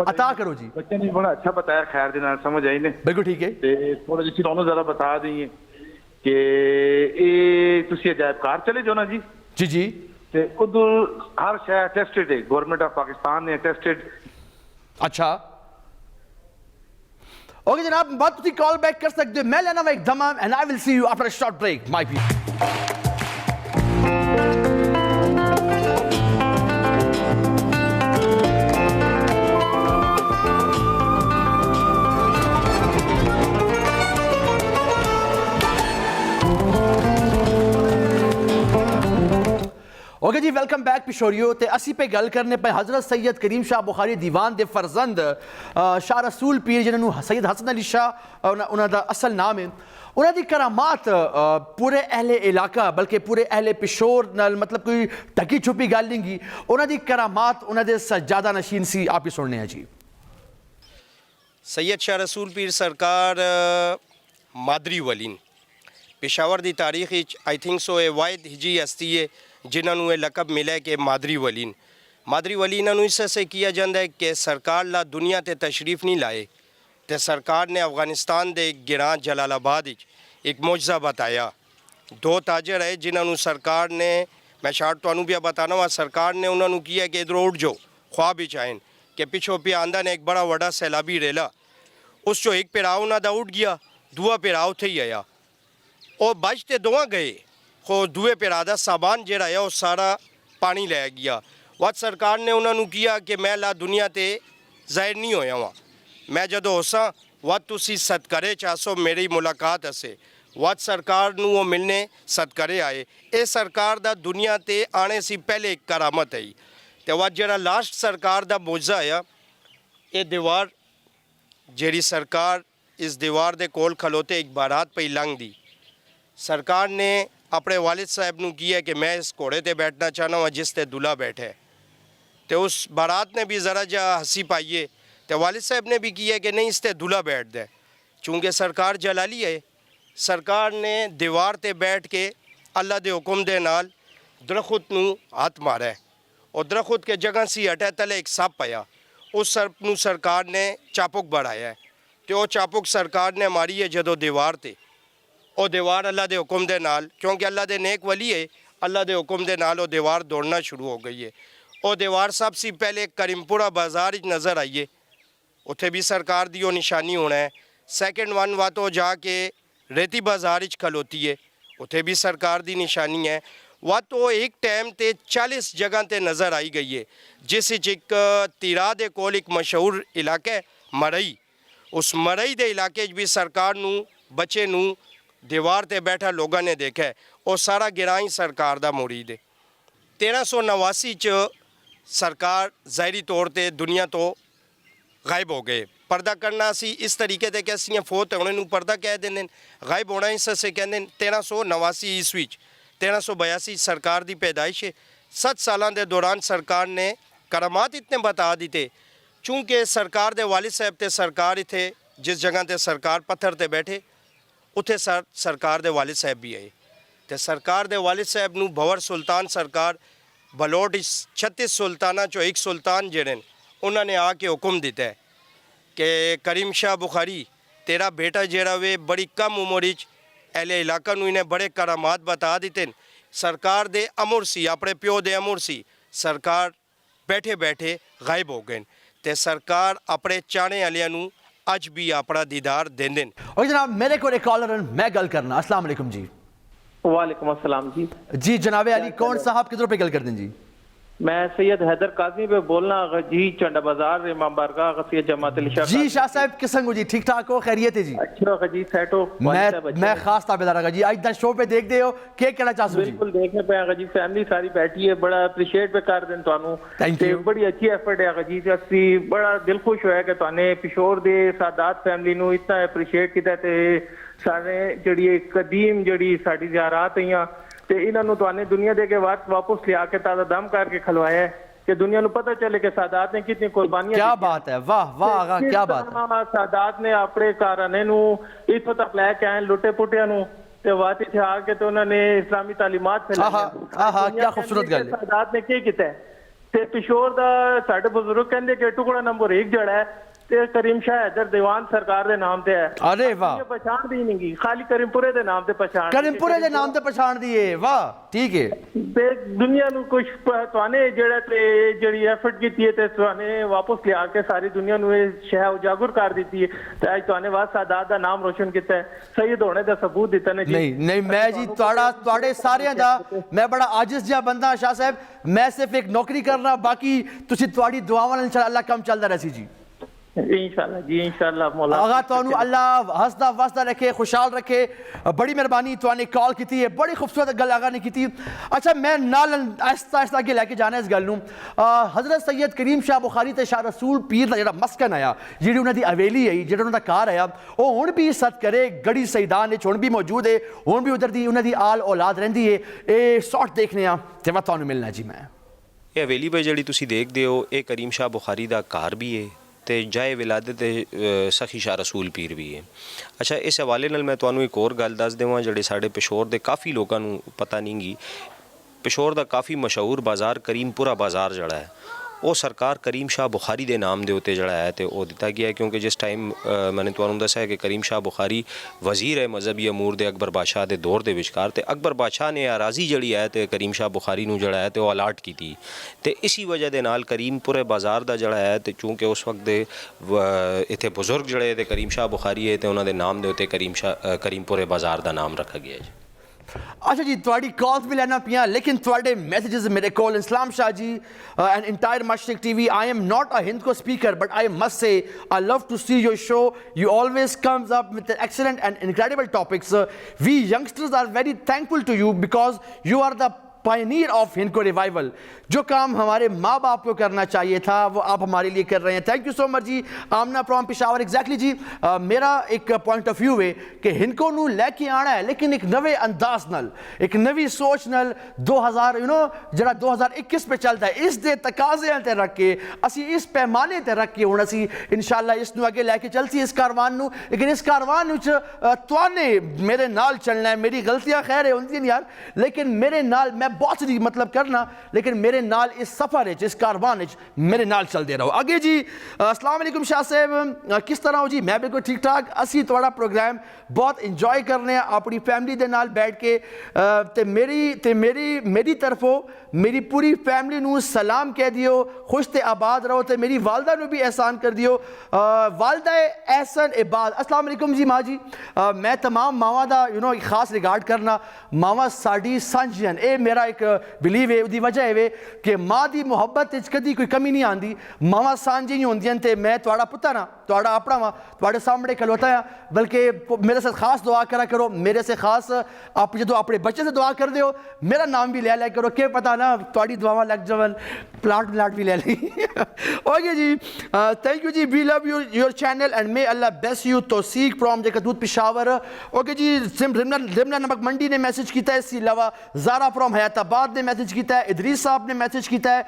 अता करो जी। बच्चे ने बड़ा अच्छा बताया, खैर दे नाल समझ आई ने। बिल्कुल ठीक है। ते थोड़ा जी तुहानू जरा बता दईए कि ये तुसी अजायबघर चले जाओ ना जी। जी जी। ते उधर हर शहर टेस्टेड है, गवर्नमेंट ऑफ पाकिस्तान ने टेस्टेड। अच्छा ओके जनाब, बात तुसी कॉल बैक कर सकते हो। मैं लेना एक दमा and I will see you after a short break my people. Okay जी, वेलकम बैक पिशोरियो। तो असी पे गल करने पे हज़रत सैयद करीम शाह बुखारी दीवान दे फरजंद शाह रसूल पीर जिन्होंने सैयद हसन अली शाह उन्होंने असल नाम है, उन्होंने करामात पूरे अहले इलाका बल्कि पूरे अहले पिशोर नाल मतलब कोई ढकी छुपी गल नहीं गी। उन्होंने करामात उन्होंने सज्जादा नशीन सी आप ही सुनने हैं जी। सैयद शाह रसूल पीर सरकार मादरी वलीन पेशावर की तारीख आई थिंक सो ए वाहिद हिजी हस्ती है जिन्होंने लकब मिला है कि मादरी वलीन। मादरी वली इन्होंने इससे किया जाता है कि सरकार ला दुनिया ते तशरीफ नहीं लाए तो सरकार ने अफगानिस्तान के गिरां जलालाबाद एक मुआजा बताया। दो ताजर है जिन्होंने सरकार ने, मैं शार्ट तो भी बताना वा, सरकार ने उन्होंने किया कि इधर उठ जाओ ख्वाब आइन कि पिछो पे आंदा ने एक बड़ा वड़ा सैलाबी रेला, उस चो एक पिराव उन्हों का उठ गया, दूआ पिराव थे ही आया और बचते दोवां गए खो दूए पिरा दा सामान जड़ा है वो सारा पानी लै गया। वत सरकार ने उन्होंने किया कि मैं ला दुनिया ते जाहिर नहीं होया वा, मैं जदों होसा वत तुसी सदकरे चासो मेरी मुलाकात हसे। वत सरकार नू वो मिलने सदकरे आए। ये सरकार दा दुनिया ते आने से पहले एक करामत है। तो वत जरा लास्ट सरकार दा मुआजा आया, ये दीवार जेरी सरकार इस दीवार दे कोल खलोते एक बारात पे लंघ दी। सरकार ने अपने वालिद साहब नू किया कि मैं इस घोड़े ते बैठना चाहना वा जिस ते दूल्हा बैठे। तो उस बारात ने भी ज़रा जा हंसी पाइए, तो वालिद साहब ने भी किया कि नहीं इस ते दूल्हा बैठ दे। चूँकि सरकार जलाली है, सरकार ने दीवार ते बैठ के अल्लाह दे हुक्म दे नाल दरखत नू हाथ मारा है और दरखत के जगह सी हटे तले एक सप आया। उस सप नू सरकार ने चापुक बढ़ाया है, तो वो चापुक सरकार ने मारी है जदों दीवार ते। वो दीवार अल्लाह के हुक्म दे नाल, क्योंकि अल्लाह के नेक वली है, अल्लाह के हुक्म दे नाल वो दीवार दौड़ना शुरू हो गई है। वो दीवार सबसे पहले करीमपुरा बाज़ार नज़र आई है, उत्थे भी सरकार दी वो निशानी होना है। सैकेंड वन वा तो जाके रेती बाज़ार खलोती है, उत्थे भी सरकार दी निशानी है। वह तो एक टाइम ते 40 जगह ते नज़र आई गई है, जिस एक तिरा दे कोल एक मशहूर इलाका है मरई, उस मरई दे इलाके भी सरकार नू बच्चे नू दीवार ते बैठा लोगों ने देखा है, और सारा गिराई सरकार दा मुरीद है। 1389 च सरकार ज़ाहरी तौर पर दुनिया तो गायब हो गए। पर्दा करना असी इस तरीके से कि फोत होने नू पर्दा कह देंगे, गायब होना इस से कहते 1389 ईस्वी 1382 सरकार की पैदाइश है। 7 सालों के दौरान सरकार ने करामात इतने बता दिते, चूँकि सरकार दे वालिद साहब ते सरकार इत्थे जिस जगह ते सरकार पत्थर ते बैठे उत्थे सरकार दे वालिद साहब भी आए, तो सरकार दे वालिद साहब नू भंवर सुल्तान सरकार बलोट 36 सुल्ताना चो एक सुल्तान जेड़े उन्होंने आके हुक्म दिता है कि करीम शाह बुखारी तेरा बेटा जेड़ा वे बड़ी कम उम्र एले इलाका नू इन्हें बड़े करामात बता दिते। सरकार दे अमुर सी, अपने प्यो दे अमुर सी, सरकार बैठे बैठे गायब हो गए, तो सरकार अपने चाहने वालियां नू अज भी अपना दीदार देंदे। और जनाब मेरे को एक कॉलर मैं गल करना। अस्सलाम वालेकुम जी। वालेकुम अस्सलाम जी। जी जनाब अली कौन साहब किधर पे गल कर दें जी? मैं सैयद हैदर काजी पे बोलना जी, चंडा बाजार इमाम बारगाह गसिया जमात अली जी। शाह साहब किस्म हो जी? ठीक ठाक हो, खैरियत है जी? अच्छा जी, सेट हो? मैं खास ताबेदार जी, आज दा शो पे देख दे हो के कहना चाहते हो जी? बिल्कुल देखने पे जी, फैमिली सारी बैठी है, बड़ा अप्रीशिएट पे कर दें थानू, बड़ी अच्छी एफर्ट है जी। असी बड़ा दिल खुश होया कि थाने पिशोर दे सादात फैमिली नू इतना अप्रीशिएट किया, ते सारे जड़ी कदीम जड़ी साडी ज़ियारात आईयां ते इन्होंने तुहाने दुनिया दे के वापस लिया के ताज़ा दम करके खलवाया है कि दुनिया को पता चले कि सादात ने कितनी कुर्बानियां। क्या बात है, वाह वाह आगा, क्या बात है। सादात ने अपने घराने नू इत्थों तक लैके आए, लुटे पुटिया नू ते वात इत्थे आके ते उन्होंने इस्लामी तालीमात फैलाई। क्या खूबसूरत गल है। सादात ने क्या किया ते पिशोर दा साडे बुजुर्ग कहंदे कि टुकड़ा नंबर 1 जड़ा है ते करीम शाह हैदर दीवान सरकार दे नाम ते है। अरे वाह, पहचान दी नहीं, खाली करीमपुरे दे नाम ते पहचान, करीमपुरे दे नाम ते पहचान दी है। वाह ठीक है। ते दुनिया नु कुछ तुहाने जेड़ा ते जेड़ी एफर्ट कीती है ते तुहाने वापस लिया के सारी दुनिया नु ये शह उजागर कर दी है, ते आज तुहाने वाद सादात दा नाम रोशन किया है, सैयद होने दा सबूत दिता ने जी। नहीं मैं जी तुहाड़े सारियां दा मैं बड़ा आजिज जिहा बंदा। शाह साहब मैं सिर्फ एक नौकरी करना, बाकी तुसी तुहाड़ी दुआवां नाल इंशाअल्लाह काम चलदा रहसी जी। इंशाअल्लाह जी, इंशाअल्लाह मौला आगा तुहानू अल्लाह हसदा वसदा रखे, खुशहाल रखे। बड़ी मेहरबानी तुहाने कॉल की है, बड़ी खूबसूरत गल आगा ने की। अच्छा मैं नाल आहिस्ता आहिस्ता अगे लैके जाना इस गल नू। हजरत सैयद करीम शाह बुखारी ते शाह रसूल पीर दा जेहड़ा मस्कन आया, जेहड़ी उन्हां दी हवेली आई, जेहड़ा उन्हां दा कार आया, वो हुण भी सत करे गड़ी सईदान विच हुण भी मौजूद है, हुण भी उधर दी उन्हां दी आल औलाद रहिंदी है। ये शॉट देखने आ ते मैं तुहानू मिलना जी। मैं ये हवेली पे जिहड़ी तुसीं देखदे हो, ये करीम शाह बुखारी दा कार भी है ते जाए विलादत सखी शाह रसूल पीर भी है। अच्छा इस हवाले नाल मैं तुहानू एक और गल दस देवां, जिहड़े साडे पिशोर दे काफ़ी लोगों नू पता नहीं गी, पिशोर दा काफ़ी मशहूर बाज़ार करीमपुरा बाज़ार जड़ा है, वो सरकार करीम शाह बुखारी दे नाम दे उत्ते जड़ा है तो वो दिता गया है, क्योंकि जिस टाइम मैंने तुहानू दस्सिया कि करीम शाह बुखारी वज़ीर है मजहबी अमूर दे अकबर बादशाह दे दौर दे विचकार, ते अकबर बादशाह ने अराजी जड़ी है तो करीम शाह बुखारी नू जड़ा है तो अलाट की थी, तो इसी वजह दे नाल करीमपुरे बाज़ार दा जड़ा है, तो चूँकि उस वक्त दे इत्थे बुजुर्ग जड़े ते करीम शाह बुखारी है तो उन्होंने नाम दे उत्ते करीमपुरे बाज़ार दा नाम रखा गया है। अच्छा जी थोड़ी कॉल्स भी लेना पिया, लेकिन थोड़े मैसेजेस मेरे call. Islam Shah ji and entire Mashriq TV, I am not a Hindko speaker but I must say I love to see your show, you always comes up with excellent and incredible topics, we youngsters are very thankful to you because you are the pioneer of Hindko revival. जो काम हमारे माँ बाप को करना चाहिए था वो आप हमारे लिए कर रहे हैं। थैंक यू सो मच जी। आमना फ्रॉम पिशावर। एग्जैक्टली जी, मेरा एक पॉइंट ऑफ व्यू है कि हिंदको नू लैके आना है, लेकिन एक नवे अंदाज नल, एक नवी सोच नल 2000 जरा 2021 पे चलता है, इस दे तकाजे ते रख के असी इस पैमाने ते रख के हुण असी इंशाअल्लाह इस नू अगे लैके चलसी इस कारवान नू। लेकिन इस कारवान विच तुहाने मेरे नाल चलना है। मेरी गलतियां खैर है होंदियां यार, लेकिन मेरे नाल मैं बहुत सी मतलब करना, लेकिन मेरे नाल इस सफर इस कारवान मेरे नाल चलते रहो आगे जी। अस्सलाम वालेकुम शाह साहब, किस तरह हो जी? मैं बिल्कुल ठीक ठाक। असी थोड़ा प्रोग्राम बहुत इंजॉय करने अपनी फैमिली दे नाल बैठ के, ते मेरी तरफों मेरी पूरी फैमिली नू सलाम कह दियो, खुश ते आबाद रहो, ते मेरी वालदा नू भी एहसान कर दियो, वालदा एहसन इबाद। अस्सलाम वालेकुम जी माँ जी। मैं तमाम मावां दा खास रिगार्ड करना, मावां साडी सांझियां, ए मेरा मेरा एक बिलीव है, उसकी वजह है कि माँ की मुहब्बत कदी कोई कमी नहीं आती। मावां सांझियां होंदियां ते मैं तुहाड़ा पुत्तर हाँ, तुहाड़ा अपना वा, तुहाड़े सामने खलोता है। बल्कि मेरे से खास दुआ करा करो, मेरे से खास आप जो अपने बच्चे से दुआ कर दो, मेरा नाम भी ले लिया करो, क्या पता ना तुहाड़ी दुआवां लग जावन, प्लाट भी ले ली। ओके जी, थैंक यू जी, we love your channel and may Allah बेस्ट यू। तौसीक फ्रॉम जकतूत पिशावर। ओके जी, रिमला नमक मंडी ने मैसेज किया है, इसके अलावा ज़ारा फ्रॉम हयाताबाद ने मैसेज किया है, इदरीस साहब ने मैसेज किया है,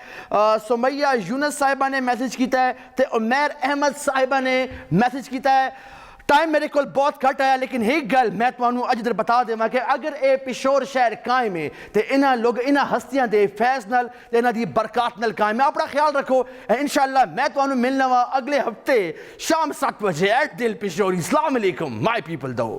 सुमैया यूनस साहिबा ने मैसेज किया है, तो उमैर अहमद साहिबा ने मैसेज किया है। टाइम मेरे को बहुत घट आया, लेकिन एक गल मैं तुम्हें अज इधर बता देवां कि अगर ये पिशोर शहर कायम है तो इन्होंने लोग इन्होंने हस्तियां दे फैज़ नाल ते इन्हां दी बरकत नाल कायम है। अपना ख्याल रखो, इंशाअल्लाह मैं तुम्हें मिलना वा अगले हफ्ते शाम 7 बजे एट दिल पिशोरी। अस्सलाम वालेकुम माय पीपल दो।